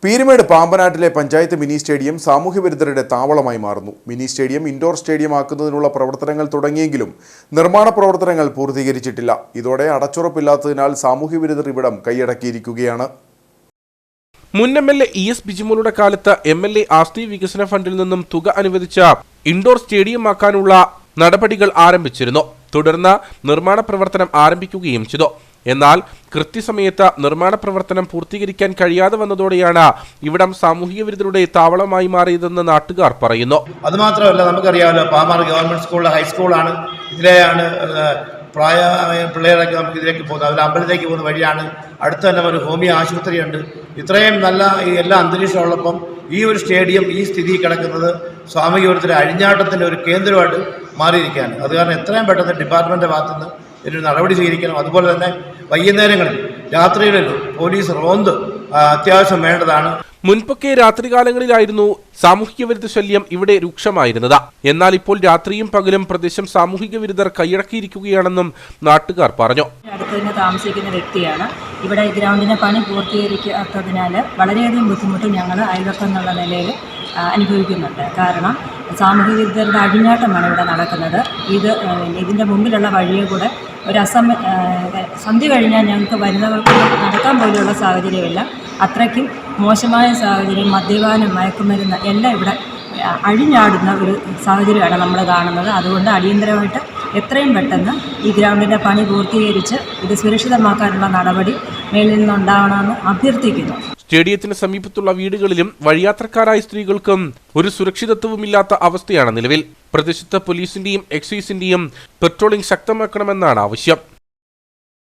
Peermade പാമ്പനാട്ടിലെ panchayat mini stadium സാമൂഹ്യവിരുദ്ധരുടെ താവളമായി മാറുന്നു. Mini stadium indoor stadium ആക്കുന്നതിനുള്ള പ്രവർത്തനങ്ങൾ തുടങ്ങിയെങ്കിലും നിർമ്മാണ പ്രവർത്തനങ്ങൾ പൂർത്തീകരിച്ചിട്ടില്ല. ഇതോടെ അടച്ചുറപ്പില്ലാത്തതിനാൽ സാമൂഹ്യവിരുദ്ധർ ഇവിടം കൈയടക്കിയിരിക്കുകയാണ്. മുൻ MLA ES ബിജിമോളുടെ കാലത്ത് MLA ആസ്തി വികസന ഫണ്ടിൽ നിന്നും തുക അനുവദിച്ച ഇൻഡോർ സ്റ്റേഡിയം ആക്കാനുള്ള നടപടികൾ ആരംഭിച്ചിരുന്നു. തുടർന്ന് നിർമ്മാണ പ്രവർത്തനം ആരംഭിക്കുകയും ചെയ്തു. എന്നാൽ കൃത്യസമയത്ത് നിർമ്മാണ പ്രവർത്തനം പൂർത്തീകരിക്കാൻ കഴിയാതെ വന്നതോടെയാണ് ഇവിടം സാമൂഹിക വിരുദ്ധരുടെ താവളമായി മാറിയതെന്ന് നാട്ടുകാർ പറയുന്നു. അതുമാത്രമല്ല, നമുക്കറിയാമല്ലോ, പാമാർ ഗവൺമെന്റ് സ്കൂളിലെ ഹൈസ്കൂളാണ്. ഇതിലെയാണ് പ്രായമായ പിള്ളേരൊക്കെ നമുക്ക് ഇതിലേക്ക് പോകുന്നത്. അതിൽ അമ്പലത്തിലേക്ക് പോകുന്ന വഴിയാണ്. അടുത്ത് തന്നെ ഒരു ഹോമിയോ ആശുപത്രിയുണ്ട്. ഇത്രയും നല്ല ഈ എല്ലാ അന്തരീക്ഷമുള്ളപ്പം ഈ ഒരു സ്റ്റേഡിയം ഈ സ്ഥിതി കിടക്കുന്നത് സാമൂഹിക വിരുദ്ധരുടെ അഴിഞ്ഞാട്ടത്തിൻ്റെ ഒരു കേന്ദ്രമായിട്ട് മാറിയിരിക്കുകയാണ്. അത് കാരണം എത്രയും പെട്ടെന്ന് ഡിപ്പാർട്ട്മെൻറ്റിൻ്റെ ഭാഗത്തുനിന്ന് ഇതിന് നടപടി സ്വീകരിക്കണം. അതുപോലെ തന്നെ വൈകുന്നേരങ്ങളിൽ രാത്രികളിൽ പോലീസ് റോന്ത് അത്യാവശ്യം വേണ്ടതാണ്. മുൻപൊക്കെ രാത്രികാലങ്ങളിലായിരുന്നു സാമൂഹിക വിരുദ്ധ ശല്യം ഇവിടെ രൂക്ഷമായിരുന്നത്. എന്നാൽ ഇപ്പോൾ രാത്രിയും പകലും പ്രദേശം സാമൂഹിക വിരുദ്ധർ കൈയടക്കിയിരിക്കുകയാണെന്നും നാട്ടുകാർ പറഞ്ഞു. അടുത്ത് തന്നെ താമസിക്കുന്ന വ്യക്തിയാണ്. ഇവിടെ ഗ്രൗണ്ടിന്റെ പണി പൂർത്തീകരിക്കാത്തതിനാൽ വളരെയധികം ബുദ്ധിമുട്ട് ഞങ്ങൾ അയൽവക്കം എന്നുള്ള നിലയിൽ അനുഭവിക്കുന്നുണ്ട്. കാരണം സാമൂഹിക വിരുദ്ധരുടെ അഴിഞ്ഞാട്ടമാണ് ഇവിടെ നടക്കുന്നത്. ഇതിൻ്റെ മുമ്പിലുള്ള വഴിയെ കൂടെ ഒരു സന്ധ്യ കഴിഞ്ഞാൽ ഞങ്ങൾക്ക് വരുന്നവർക്ക് നടക്കാൻ പോലുള്ള സാഹചര്യമില്ല. അത്രയ്ക്കും മോശമായ സാഹചര്യം, മദ്യപാനം, മയക്കുമരുന്ന് എല്ലാം ഇവിടെ അഴിഞ്ഞാടുന്ന ഒരു സാഹചര്യമാണ് നമ്മൾ കാണുന്നത്. അതുകൊണ്ട് അടിയന്തരമായിട്ട് എത്രയും പെട്ടെന്ന് ഈ ഗ്രൗണ്ടിൻ്റെ പണി പൂർത്തീകരിച്ച് ഇത് സുരക്ഷിതമാക്കാനുള്ള നടപടി മേലിൽ നിന്നുണ്ടാവണമെന്ന് അഭ്യർത്ഥിക്കുന്നു. സ്റ്റേഡിയത്തിന് സമീപത്തുള്ള വീടുകളിലും വഴിയാത്രക്കാരായ സ്ത്രീകൾക്കും ഒരു സുരക്ഷിതത്വവുമില്ലാത്ത അവസ്ഥയാണ് നിലവിൽ. പ്രദേശത്ത് പോലീസിന്റെയും എക്സൈസിന്റെയും പെട്രോളിംഗ് ശക്തമാക്കണമെന്നാണ് ആവശ്യം.